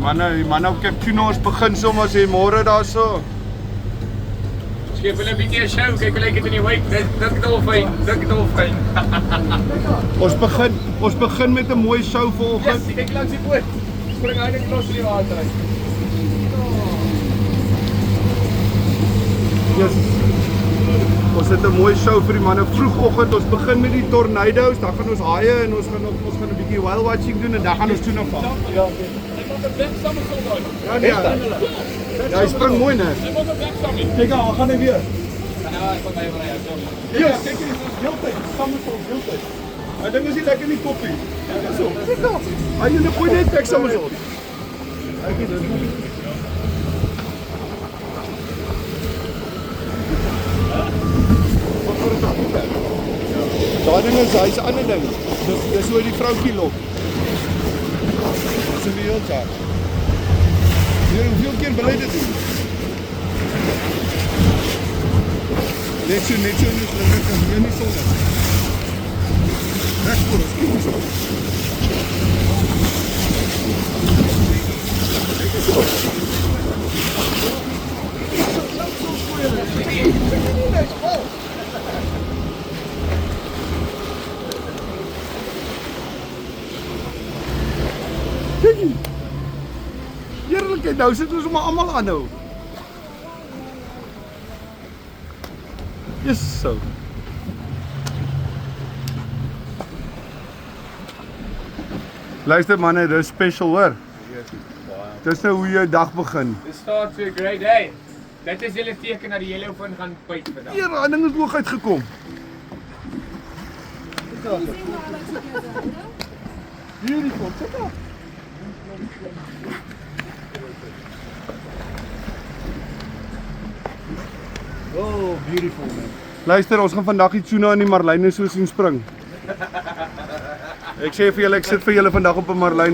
Die manne op Cape Tuna ons begin sommer sê môre daar so. Geef hulle 'n bietjie 'n show, kyk hoe lyk dit in die wake. Dink dit al fyn. Ons begin met 'n mooi show vanoggend. Yes, kyk langs die boot. Spring eintlik los in die water uit. Yes. Ons het 'n mooi show vir die manne vroegoggend. Ons begin met die tornado's, dan gaan ons haie en ons gaan 'n bietjie whale watching doen en dan gaan ons tuna vang. Ja, ek maak 'n back somersault uit. Ja, nee. Ja, hy spring mooi, né? Ek maak 'n back somersault. Kyk aan, gaan hy weer. Ja, ek kom by maar ja. Ja, kyk hier, dis heeltyd, somersault heeltyd. Hy ding is nie lekker in die koppie. Ja, so. Kyk aan. Hy doen 'n goeie net back somersault. Kyk hier, dis daai ding is, hy's 'n ander ding. Dis hoe die vroutjie lok. Dis 'n heel jaar. Hoeveel keer wil hy dit doen? Net so nie kan hier nie sonne. Reg voor ons, kyk eens op. Heerlikheid, nou sit ons maar almal aanhou. Yes, so. Luister manne, dis special hoor. Dis nou hoe jou dag begin. This starts a great day. Dit is julle teken dat die yellowfin gaan byt vandag. Hier, daai ding het oog uitgekom. Beautiful, check out. Oh, beautiful man. Luister, ons gaan vandag die tuna en die marline so sien spring. Ek sê vir julle, ek sit vir julle vandag op 'n marline.